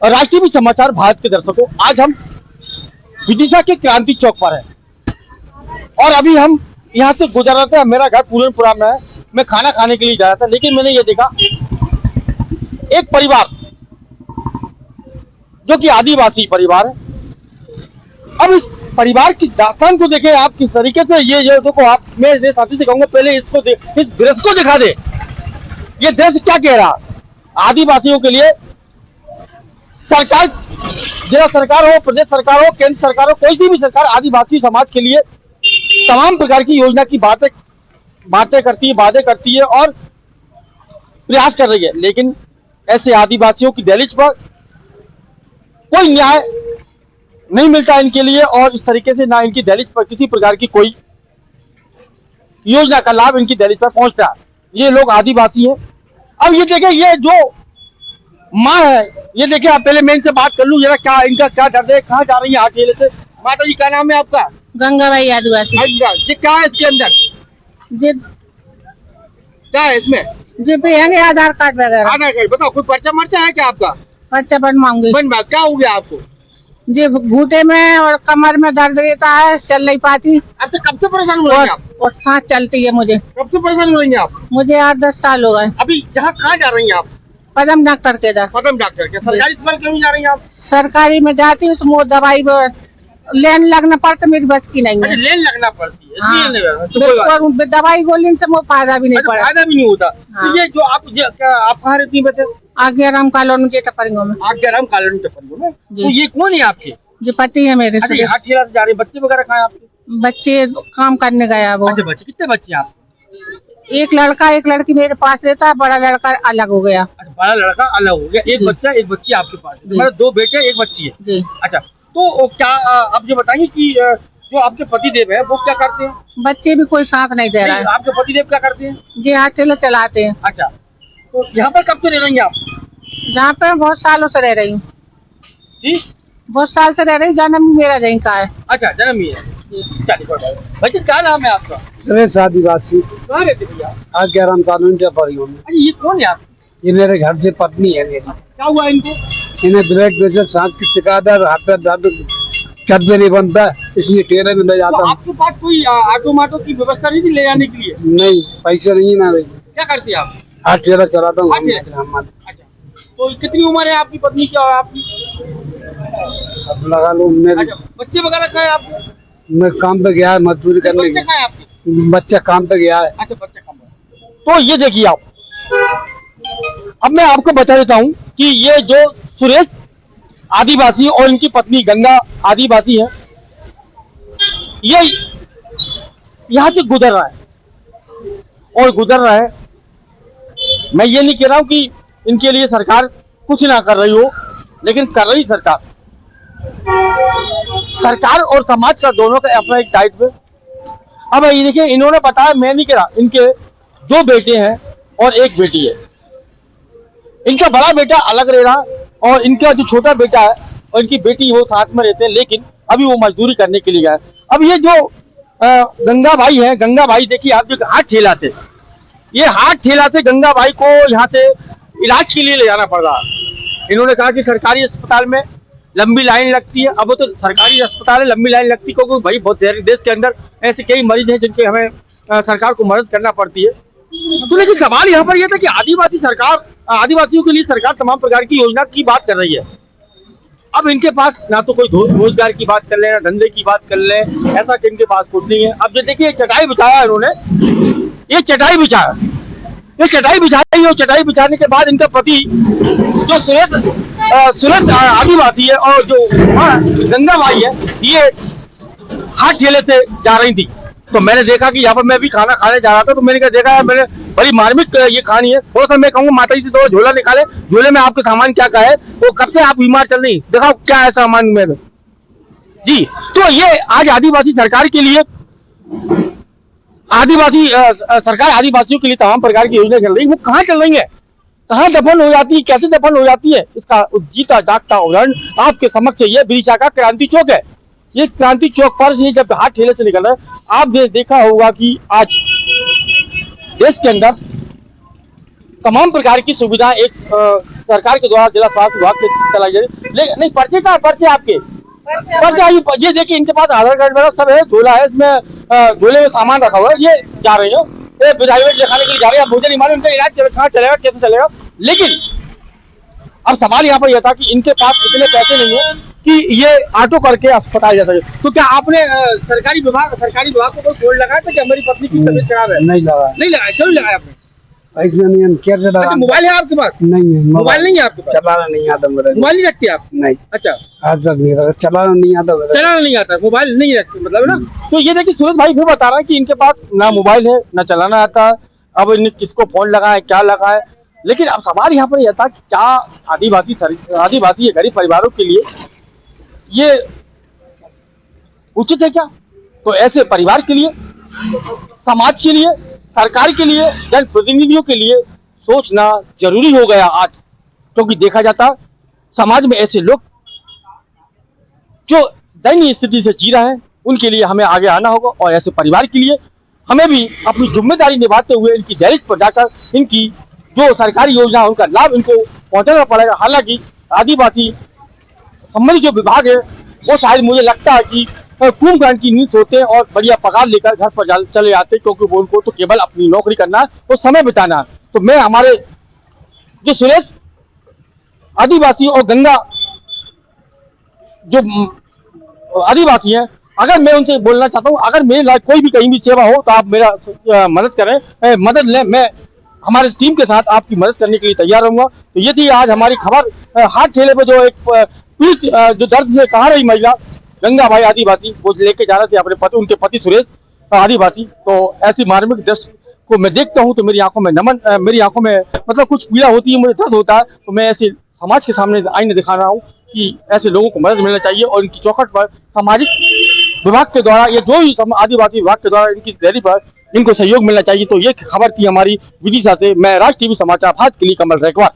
राष्ट्रीय समाचार भारत के दर्शकों, आज हम विदिशा के क्रांति चौक पर हैं और अभी हम यहाँ से गुजर रहे थे। मेरा घर पूरनपुरा में है। मैं खाना खाने के लिए जा रहा था, लेकिन मैंने ये देखा एक परिवार जो कि आदिवासी परिवार है। अब इस परिवार की दास्तान को देखें आप किस तरीके से। ये जो देखो आप, मैं इस साथी से कहूंगा पहले इसको इस दृश्य को दिखा दे। ये दृश्य क्या कह रहा आदिवासियों के लिए। सरकार, जिला सरकार हो, प्रदेश सरकार हो, केंद्र सरकार हो, कोई सी भी सरकार आदिवासी समाज के लिए तमाम प्रकार की योजना की बातें करती है, वादे करती है और प्रयास कर रही है, लेकिन ऐसे आदिवासियों की दहलीज पर कोई न्याय नहीं मिलता इनके लिए और इस तरीके से ना इनकी दहलीज पर किसी प्रकार की कोई योजना का लाभ इनकी दहलीज पर पहुंचता है। ये लोग आदिवासी हैं। अब ये देखें, ये जो माँ है, ये देखिए आप, पहले मैं इनसे बात कर लूं जरा, क्या इनका क्या दर्द है, कहाँ जा रही है अकेले से। माता जी क्या नाम है आपका? गंगाबाई आदिवासी। ये क्या है इसके अंदर? जी क्या है इसमें? जी पे है आधार कार्ड वगैरह। आधार कार्ड बताओ, कोई पर्चा मर्चा है क्या आपका? पर्चा बनवाऊंगी। बनवा, क्या हो गया आपको? जी घूटे में और कमर में दर्द रहता है, चल नहीं पाती। आपसे कब से परेशान हो रही हैं आप? और सांस चलती है मुझे। कब से परेशान हो रही हैं आप? मुझे 8-10 साल हो गए। अभी यहाँ कहाँ जा रही हैं आप? पदम डॉक्टर के दर। पदम डॉक्टर के सरकारी अस्पताल क्यों जा रही हैं आप? सरकारी में जाती हूँ तो वो दवाई लेन लगना पड़ता, मेरी बस की नहीं है। लेन लगना पड़ती है हाँ। तो दवाई गोली से वो फायदा भी नहीं पड़ा। फायदा भी नहीं होता। हाँ। तो ये जो आप कहाँ रहती हैं वैसे? आज्ञाराम कॉलोनी के टपरियों में। आज्ञाराम कॉलोनी टपरियों में। तो ये कौन है आपके? जी पति है मेरे से। हाथ ठेला से जा रहे, बच्चे वगैरह कहाँ हैं आपके? बच्चे काम करने गया वो। अच्छा, बच्चे कितने बच्चे हैं आपके? एक लड़का एक लड़की मेरे पास रहता है, बड़ा लड़का अलग हो गया। अच्छा, बड़ा लड़का अलग हो गया, एक बच्चा एक बच्ची आपके पास है। मतलब 2 बेटे 1 बच्ची है जी। अच्छा, तो क्या आप ये बताइए कि जो आपके पति देव है वो क्या करते हैं? बच्चे भी कोई साथ नहीं दे रहा है। आपके पति देव क्या करते हैं? जी हाथ ठेला चलाते हैं। अच्छा, तो यहाँ पर कब से रह रही हैं आप? जहाँ पे बहुत सालों से रह रही हूँ। जी, बहुत साल से रह रही, जन्म मेरा यहीं का है। अच्छा, जन्म ही है। चलिए, बच्चे क्या नाम है आपका? सुरेश आदिवासी। कहाँ रहते भैया? आज्ञाराम कॉलोनी टपरियों में। अच्छा, ये कौन है आप? ये मेरे घर से पत्नी है मेरी। क्या हुआ इनको? इन्हें ब्लड प्रेशर, सांस की शिकायत है, हाथ पैर दर्द, कद भी नहीं बनता, इसलिए ठेले में ले जाता तो हूँ। आपके पास कोई ऑटो माटो की व्यवस्था नहीं थी ले जाने के लिए? नहीं, पैसे नहीं ना भाई। क्या करते हैं आप? हाथ ठेला चलाता हूँ। हाथ ठेला। अच्छा, तो कितनी उम्र है आपकी पत्नी की और आपकी? अब लगा लो मेरे। अच्छा, बच्चे वगैरह क्या है आपके? मैं काम पे गया है मजदूरी करने बच्चे क्या है आपके? के। बच्चा काम पे गया है। अच्छा, बच्चा कम है। तो ये देखिए आप, अब मैं आपको बता देता हूँ कि ये जो सुरेश आदिवासी और इनकी पत्नी गंगा आदिवासी है, ये यहाँ से गुजर रहा है और गुजर रहा है। मैं ये नहीं कह रहा हूँ कि इनके लिए सरकार कुछ ना कर रही हो, लेकिन कर रही सरकार। सरकार और समाज का दोनों का अपना एक दायित्व है। अब ये देखिए, इन्होंने बताया, मैं नहीं कह रहा, इनके 2 बेटे हैं और 1 बेटी है। इनका बड़ा बेटा अलग रह रहा और इनका जो छोटा बेटा है और इनकी बेटी वो साथ में रहते हैं, लेकिन अभी वो मजदूरी करने के लिए गए। अब ये जो गंगा भाई है, गंगा भाई देखिए आप, जो हाथ ठेला से, ये हाथ ठेला से गंगा भाई को यहाँ से इलाज के लिए ले जाना पड़ रहा है। इन्होंने कहा कि सरकारी अस्पताल में लंबी लाइन लगती है। अब वो तो सरकारी अस्पताल है, लंबी लाइन लगती है क्योंकि भाई बहुत देश के अंदर ऐसे कई मरीज हैं जिनके हमें सरकार को मदद करना पड़ती है। तो लेकिन सवाल यहाँ पर यह था कि आदिवासियों के लिए सरकार तमाम प्रकार की योजना की बात कर रही है। अब इनके पास ना तो कोई रोजगार की बात कर ले, ना धंधे की बात कर ले, ऐसा कि इनके पास कुछ नहीं है। अब जो देखिए चटाई बिछाया इन्होंने, ये चटाई बिछाया, ये चटाई बिछाई और चटाई बिछाने के बाद इनका पति जो सुरेश आदिवासी है और जो गंगा भाई है, ये हाथ ठेले से जा रही थी। तो मैंने देखा कि यहाँ पर मैं भी खाना खाने जा रहा था, तो मैंने देखा है, मैंने बड़ी मार्मिक ये कहानी है। थोड़ा सा मैं कहूँगा माता जी से थोड़ा झोला निकाले, झोले में आपके सामान क्या क्या है, तो कब से आप बीमार चल रही, दिखाओ क्या है सामान में जी। तो ये आज आदिवासी सरकार के लिए, सरकार आदिवासियों के लिए तमाम प्रकार की योजना चल रही है। वो कहाँ चल रही है, कहाँ दफन हो जाती है, कैसे दफन हो जाती है, इसका जीता जागता उदाहरण आपके समक्ष ये विदिशा का क्रांति चौक है। ये क्रांति चौक पर से जब हाथ ठेले से निकल रहा है, आप देखा होगा कि आज देश के अंदर तमाम प्रकार की सुविधाएं एक सरकार के द्वारा जिला स्वास्थ्य विभाग के चलाई जा रही। लेकिन नहीं, पर्चे का पर्चे आपके पर्चा ये देखिए, इनके पास आधार कार्ड वगैरह सब है, झोला है, इसमें झोले में सामान रखा हुआ है, ये जा रहे हो ये प्राइवेट दिखाने के लिए जा रहे हैं। मुझे नहीं मालूम इनका इलाज कहाँ चलेगा, कैसे चलेगा। लेकिन अब सवाल यहाँ पर यह था कि इनके पास इतने पैसे नहीं है कि ये ऑटो करके अस्पताल जा सके। तो क्या आपने सरकारी विभाग को कोई फोन लगाया था कि हमारी पत्नी की तबीयत खराब है? नहीं लगा, नहीं लगाया। क्यों लगाया आपने? ऐसे नहीं, हम कैसे लगा? अच्छा, मोबाइल है आपके पास? नहीं है, मोबाइल नहीं है आपके पास? चलाना नहीं आता मेरे। मोबाइल नहीं रखती आप? नहीं, अच्छा, आज तक नहीं रखा, चलाना नहीं आता मेरे। चलाना नहीं आता, मोबाइल नहीं रखती मतलब है ना। तो ये देखिए, सूरज भाई फिर बता रहा है कि इनके पास ना मोबाइल है ना चलाना आता। अब इन्हें किसको फोन लगा है, क्या लगा है। लेकिन अब सवाल यहाँ पर यह था कि क्या आदिवासी या गरीब परिवारों के लिए ये उचित है क्या? तो ऐसे परिवार के लिए, समाज के लिए, सरकार के लिए, जनप्रतिनिधियों के लिए सोचना जरूरी हो गया आज। क्योंकि देखा जाता समाज में ऐसे लोग जो दयनीय स्थिति से जी रहे हैं, उनके लिए हमें आगे आना होगा। और ऐसे परिवार के लिए हमें भी अपनी जिम्मेदारी निभाते हुए इनकी दहलीज पर जाकर इनकी जो सरकारी योजना है उनका लाभ इनको पहुंचाना पड़ेगा। हालांकि आदिवासी संबंधित जो विभाग है वो शायद मुझे लगता है कि कुंभकर्ण की नींद सोते हैं और बढ़िया पगार लेकर घर पर चले आते, क्योंकि वो उनको तो केवल अपनी नौकरी करना है, तो समय बिताना है। तो मैं हमारे जो सुरेश आदिवासी और गंगा जो आदिवासी हैं, अगर मैं उनसे बोलना चाहता हूँ, अगर मेरे लायक कोई भी कहीं भी सेवा हो तो आप मेरा मदद करें, मदद लें। मैं हमारी टीम के साथ आपकी मदद करने के लिए तैयार रहूंगा। तो ये थी आज हमारी खबर। हाथ ठेले पे जो एक पीड़ित जो दर्द से कहा रही महिला गंगा भाई आदिवासी, वो लेके जा रहे थे अपने पति, उनके पति सुरेश आदिवासी। तो ऐसी मार्मिक दृश्य को मैं देखता हूँ तो मेरी आंखों में मेरी आंखों में मतलब कुछ पीड़ा होती है, मुझे दर्द होता है। तो मैं ऐसे समाज के सामने आईने दिखा रहा हूँ कि ऐसे लोगों को मदद मिलना चाहिए और इनकी चौखट पर सामाजिक विभाग के द्वारा या जो भी आदिवासी विभाग के द्वारा इनकी रैली पर इनको सहयोग मिलना चाहिए। तो ये खबर थी हमारी विदिशा से। मैं राज टीवी समाचार भारत के लिए कमल रैकवार।